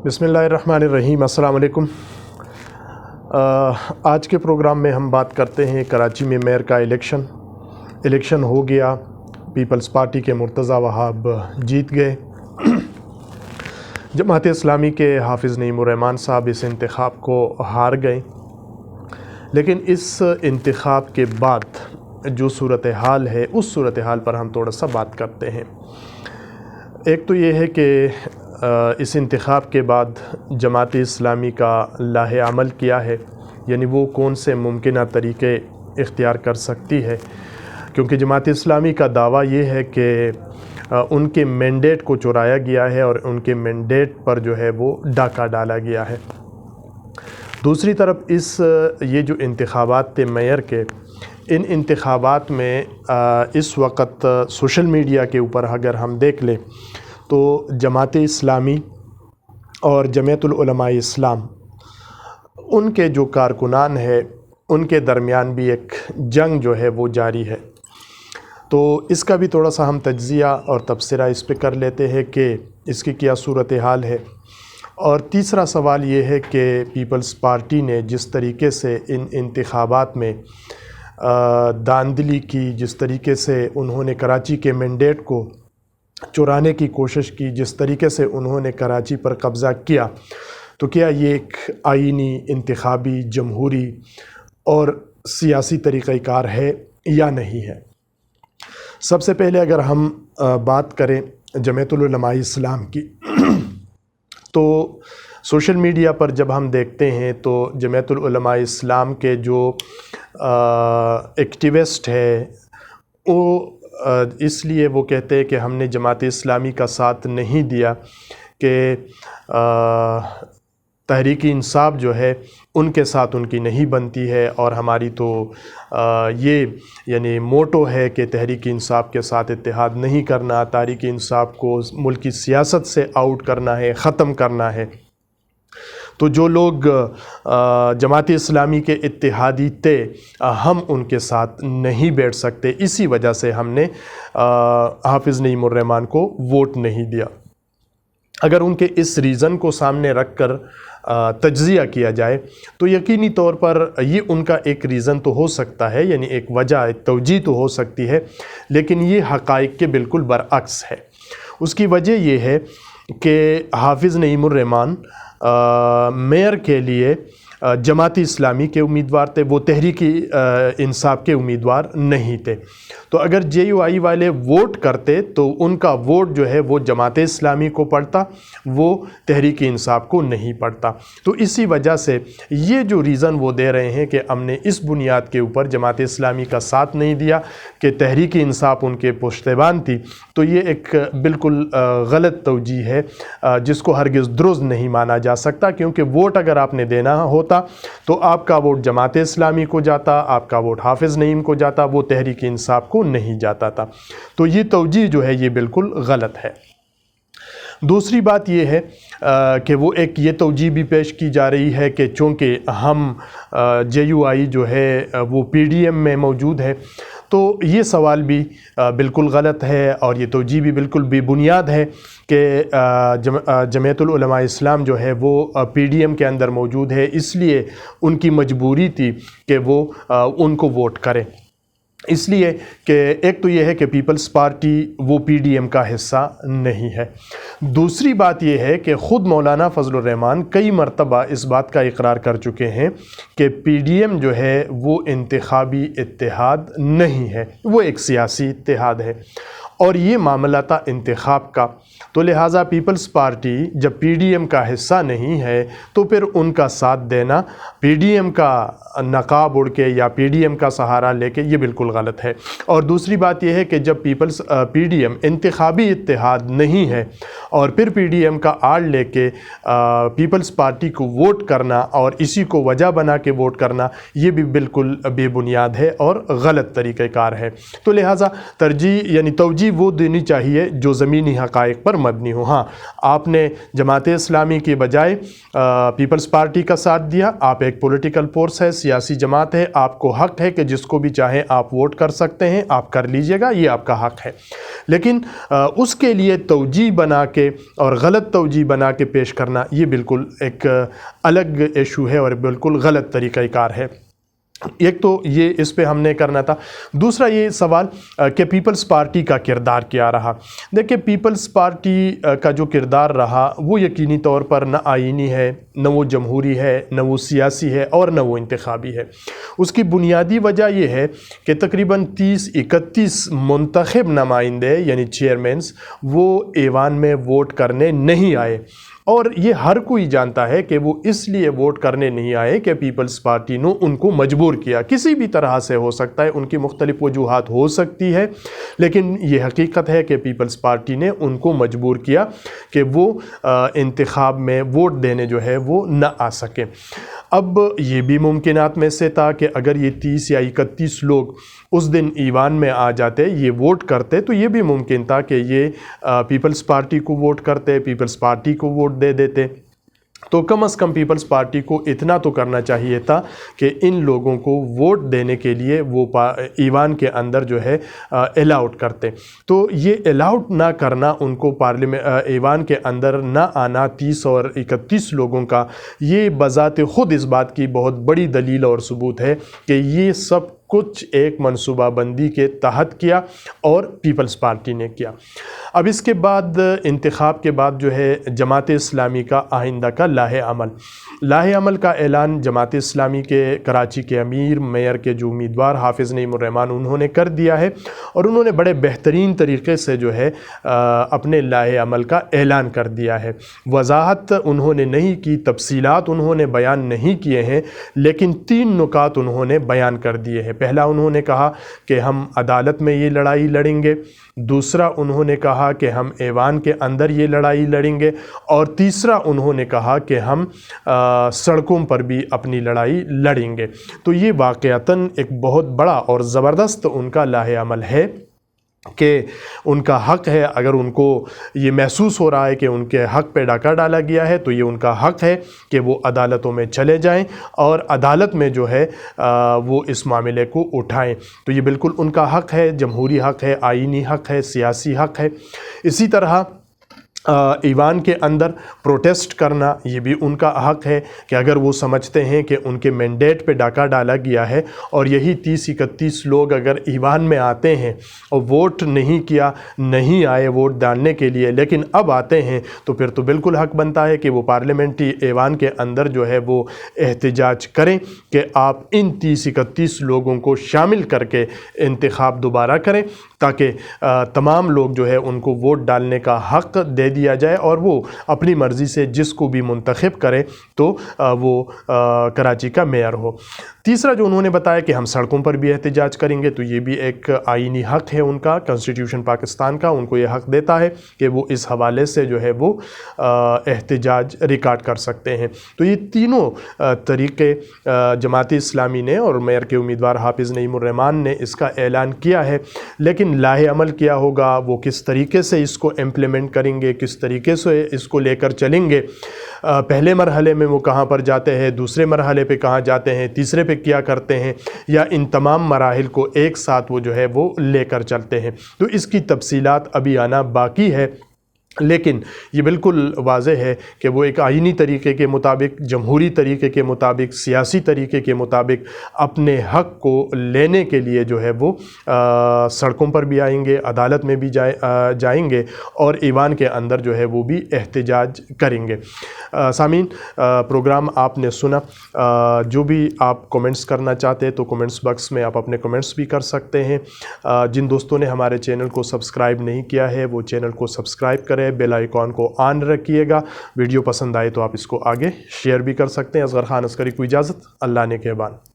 بسم اللہ الرحمن الرحیم۔ السلام علیکم۔ آج کے پروگرام میں ہم بات کرتے ہیں کراچی میں میئر کا الیکشن ہو گیا، پیپلز پارٹی کے مرتضیٰ وہاب جیت گئے، جماعت اسلامی کے حافظ نعیم الرحمن صاحب اس انتخاب کو ہار گئے۔ لیکن اس انتخاب کے بعد جو صورتحال ہے اس صورتحال پر ہم تھوڑا سا بات کرتے ہیں۔ ایک تو یہ ہے کہ اس انتخاب کے بعد جماعت اسلامی کا لاہ عمل کیا ہے، یعنی وہ کون سے ممکنہ طریقے اختیار کر سکتی ہے، کیونکہ جماعت اسلامی کا دعویٰ یہ ہے کہ ان کے مینڈیٹ کو چرایا گیا ہے اور ان کے مینڈیٹ پر جو ہے وہ ڈاکہ ڈالا گیا ہے۔ دوسری طرف یہ جو انتخابات تھے میئر کے، ان انتخابات میں اس وقت سوشل میڈیا کے اوپر اگر ہم دیکھ لیں تو جماعت اسلامی اور جمعیت العلماء اسلام، ان کے جو کارکنان ہیں ان کے درمیان بھی ایک جنگ جو ہے وہ جاری ہے۔ تو اس کا بھی تھوڑا سا ہم تجزیہ اور تبصرہ اس پہ کر لیتے ہیں کہ اس کی کیا صورتحال ہے۔ اور تیسرا سوال یہ ہے کہ پیپلز پارٹی نے جس طریقے سے ان انتخابات میں داندلی کی، جس طریقے سے انہوں نے کراچی کے مینڈیٹ کو چرانے کی کوشش کی، جس طریقے سے انہوں نے کراچی پر قبضہ کیا، تو کیا یہ ایک آئینی، انتخابی، جمہوری اور سیاسی طریقہ کار ہے یا نہیں ہے؟ سب سے پہلے اگر ہم بات کریں جمعیت العلماء اسلام کی، تو سوشل میڈیا پر جب ہم دیکھتے ہیں تو جمعیت العلماء اسلام کے جو ایکٹیوسٹ ہے وہ اس لیے وہ کہتے ہیں کہ ہم نے جماعت اسلامی کا ساتھ نہیں دیا کہ تحریک انصاف جو ہے ان کے ساتھ ان کی نہیں بنتی ہے، اور ہماری تو یہ یعنی موٹو ہے کہ تحریک انصاف کے ساتھ اتحاد نہیں کرنا، تحریک انصاف کو ملک کی سیاست سے آؤٹ کرنا ہے، ختم کرنا ہے۔ تو جو لوگ جماعت اسلامی کے اتحادی تھے ہم ان کے ساتھ نہیں بیٹھ سکتے، اسی وجہ سے ہم نے حافظ نعیم الرحمن کو ووٹ نہیں دیا۔ اگر ان کے اس ریزن کو سامنے رکھ کر تجزیہ کیا جائے تو یقینی طور پر یہ ان کا ایک ریزن تو ہو سکتا ہے، یعنی ایک وجہ، ایک توجیہ تو ہو سکتی ہے، لیکن یہ حقائق کے بالکل برعکس ہے۔ اس کی وجہ یہ ہے کہ حافظ نعیم الرحمن میئر کے لیے جماعت اسلامی کے امیدوار تھے، وہ تحریک انصاف کے امیدوار نہیں تھے۔ تو اگر جے یو آئی والے ووٹ کرتے تو ان کا ووٹ جو ہے وہ جماعت اسلامی کو پڑتا، وہ تحریک انصاف کو نہیں پڑتا۔ تو اسی وجہ سے یہ جو ریزن وہ دے رہے ہیں کہ ہم نے اس بنیاد کے اوپر جماعت اسلامی کا ساتھ نہیں دیا کہ تحریک انصاف ان کے پشتیبان تھی، تو یہ ایک بالکل غلط توجیہ ہے جس کو ہرگز درست نہیں مانا جا سکتا، کیونکہ ووٹ اگر آپ نے دینا ہوتا تو آپ کا ووٹ جماعت اسلامی کو جاتا، آپ کا ووٹ حافظ نعیم کو جاتا، وہ تحریک انصاف کو نہیں جاتا تھا۔ تو یہ توجیہ جو ہے یہ بالکل غلط ہے۔ دوسری بات یہ ہے کہ وہ ایک یہ توجیہ بھی پیش کی جا رہی ہے کہ چونکہ ہم جے یو آئی جو ہے وہ پی ڈی ایم میں موجود ہے، تو یہ سوال بھی بالکل غلط ہے اور یہ توجیہ بھی بالکل بے بنیاد ہے کہ جمعیت العلماء اسلام جو ہے وہ پی ڈی ایم کے اندر موجود ہے، اس لیے ان کی مجبوری تھی کہ وہ ان کو ووٹ کریں۔ اس لیے کہ ایک تو یہ ہے کہ پیپلز پارٹی وہ پی ڈی ایم کا حصہ نہیں ہے۔ دوسری بات یہ ہے کہ خود مولانا فضل الرحمن کئی مرتبہ اس بات کا اقرار کر چکے ہیں کہ پی ڈی ایم جو ہے وہ انتخابی اتحاد نہیں ہے، وہ ایک سیاسی اتحاد ہے، اور یہ معاملہ تھا انتخاب کا۔ تو لہٰذا پیپلز پارٹی جب پی ڈی ایم کا حصہ نہیں ہے تو پھر ان کا ساتھ دینا، پی ڈی ایم کا نقاب اڑ کے یا پی ڈی ایم کا سہارا لے کے، یہ بالکل غلط ہے۔ اور دوسری بات یہ ہے کہ جب پی ڈی ایم انتخابی اتحاد نہیں ہے اور پھر پی ڈی ایم کا آڑ لے کے پیپلز پارٹی کو ووٹ کرنا اور اسی کو وجہ بنا کے ووٹ کرنا، یہ بھی بالکل بے بنیاد ہے اور غلط طریقہ کار ہے۔ تو لہٰذا ترجیح یعنی توجیہ ترجیح وہ دینی چاہیے جو زمینی حقائق پر مبنی ہو۔ ہاں، آپ نے جماعت اسلامی کی بجائے پیپلز پارٹی کا ساتھ دیا، آپ ایک پولیٹیکل فورس ہے، سیاسی جماعت ہے، آپ کو حق ہے کہ جس کو بھی چاہیں آپ ووٹ کر سکتے ہیں، آپ کر لیجئے گا، یہ آپ کا حق ہے، لیکن اس کے لیے توجیہ بنا کے اور غلط توجیہ بنا کے پیش کرنا یہ بالکل ایک الگ ایشو ہے اور بالکل غلط طریقہ کار ہے۔ ایک تو یہ اس پہ ہم نے کرنا تھا۔ دوسرا یہ سوال کہ پیپلز پارٹی کا کردار کیا رہا۔ دیکھیں، پیپلز پارٹی کا جو کردار رہا وہ یقینی طور پر نہ آئینی ہے، نہ وہ جمہوری ہے، نہ وہ سیاسی ہے اور نہ وہ انتخابی ہے۔ اس کی بنیادی وجہ یہ ہے کہ تقریباً 30-31 منتخب نمائندے یعنی چیئرمینز وہ ایوان میں ووٹ کرنے نہیں آئے، اور یہ ہر کوئی جانتا ہے کہ وہ اس لیے ووٹ کرنے نہیں آئے کہ پیپلز پارٹی نے ان کو مجبور کیا۔ کسی بھی طرح سے ہو سکتا ہے، ان کی مختلف وجوہات ہو سکتی ہے، لیکن یہ حقیقت ہے کہ پیپلز پارٹی نے ان کو مجبور کیا کہ وہ انتخاب میں ووٹ دینے جو ہے وہ نہ آ سکیں۔ اب یہ بھی ممکنات میں سے تھا کہ اگر یہ 30 یا 31 لوگ اس دن ایوان میں آ جاتے، یہ ووٹ کرتے، تو یہ بھی ممکن تھا کہ یہ پیپلز پارٹی کو ووٹ کرتے، پیپلز پارٹی کو ووٹ دے دیتے۔ تو کم از کم پیپلز پارٹی کو اتنا تو کرنا چاہیے تھا کہ ان لوگوں کو ووٹ دینے کے لیے وہ ایوان کے اندر جو ہے الاؤٹ کرتے۔ تو یہ الاؤٹ نہ کرنا، ان کو ایوان کے اندر نہ آنا 30 اور 31 لوگوں کا، یہ بذات خود اس بات کی بہت بڑی دلیل اور ثبوت ہے کہ یہ سب کچھ ایک منصوبہ بندی کے تحت کیا اور پیپلز پارٹی نے کیا۔ اب اس کے بعد انتخاب کے بعد جو ہے جماعت اسلامی کا آئندہ کا لاہ عمل کا اعلان جماعت اسلامی کے کراچی کے امیر میئر کے جو امیدوار حافظ نعیم الرحمن انہوں نے کر دیا ہے، اور انہوں نے بڑے بہترین طریقے سے جو ہے اپنے لاہ عمل کا اعلان کر دیا ہے۔ وضاحت انہوں نے نہیں کی، تفصیلات انہوں نے بیان نہیں کیے ہیں، لیکن 3 نکات انہوں نے بیان کر دیے ہیں۔ پہلا انہوں نے کہا کہ ہم عدالت میں یہ لڑائی لڑیں گے، دوسرا انہوں نے کہا کہ ہم ایوان کے اندر یہ لڑائی لڑیں گے، اور تیسرا انہوں نے کہا کہ ہم سڑکوں پر بھی اپنی لڑائی لڑیں گے۔ تو یہ واقعتاً ایک بہت بڑا اور زبردست ان کا لاہ عمل ہے کہ ان کا حق ہے، اگر ان کو یہ محسوس ہو رہا ہے کہ ان کے حق پہ ڈاکہ ڈالا گیا ہے تو یہ ان کا حق ہے کہ وہ عدالتوں میں چلے جائیں اور عدالت میں جو ہے وہ اس معاملے کو اٹھائیں۔ تو یہ بالکل ان کا حق ہے، جمہوری حق ہے، آئینی حق ہے، سیاسی حق ہے۔ اسی طرح ایوان کے اندر پروٹیسٹ کرنا یہ بھی ان کا حق ہے کہ اگر وہ سمجھتے ہیں کہ ان کے مینڈیٹ پہ ڈاکہ ڈالا گیا ہے اور یہی 30-31 لوگ اگر ایوان میں آتے ہیں اور ووٹ نہیں کیا، نہیں آئے ووٹ ڈالنے کے لیے، لیکن اب آتے ہیں، تو پھر تو بالکل حق بنتا ہے کہ وہ پارلیمنٹری ایوان کے اندر جو ہے وہ احتجاج کریں کہ آپ ان 30-31 لوگوں کو شامل کر کے انتخاب دوبارہ کریں، تاکہ تمام لوگ جو ہے ان کو ووٹ ڈالنے کا حق دے دیا جائے اور وہ اپنی مرضی سے جس کو بھی منتخب کرے تو وہ کراچی کا میئر ہو۔ تیسرا جو انہوں نے بتایا کہ ہم سڑکوں پر بھی احتجاج کریں گے، تو یہ بھی ایک آئینی حق ہے ان کا، کنسٹیٹیوشن پاکستان کا ان کو یہ حق دیتا ہے کہ وہ اس حوالے سے جو ہے وہ احتجاج ریکارڈ کر سکتے ہیں۔ تو یہ تینوں طریقے جماعت اسلامی نے اور میئر کے امیدوار حافظ نعیم الرحمن نے اس کا اعلان کیا ہے، لیکن لاہ عمل کیا ہوگا، وہ کس طریقے سے اس کو امپلیمنٹ کریں گے، کس طریقے سے اس کو لے کر چلیں گے، پہلے مرحلے میں وہ کہاں پر جاتے ہیں، دوسرے مرحلے پہ کہاں جاتے ہیں، تیسرے پہ کیا کرتے ہیں، یا ان تمام مراحل کو ایک ساتھ وہ جو ہے وہ لے کر چلتے ہیں، تو اس کی تفصیلات ابھی آنا باقی ہے۔ لیکن یہ بالکل واضح ہے کہ وہ ایک آئینی طریقے کے مطابق، جمہوری طریقے کے مطابق، سیاسی طریقے کے مطابق اپنے حق کو لینے کے لیے جو ہے وہ سڑکوں پر بھی آئیں گے، عدالت میں بھی جائیں گے اور ایوان کے اندر جو ہے وہ بھی احتجاج کریں گے۔ سامعین، پروگرام آپ نے سنا، جو بھی آپ کومنٹس کرنا چاہتے ہیں تو کومنٹس باکس میں آپ اپنے کومنٹس بھی کر سکتے ہیں۔ جن دوستوں نے ہمارے چینل کو سبسکرائب نہیں کیا ہے وہ چینل کو سبسکرائب کریں، بیل آئیکن کو آن رکھیے گا۔ ویڈیو پسند آئے تو آپ اس کو آگے شیئر بھی کر سکتے ہیں۔ اصغر خان عسکری کو اجازت، اللہ نے کے بان۔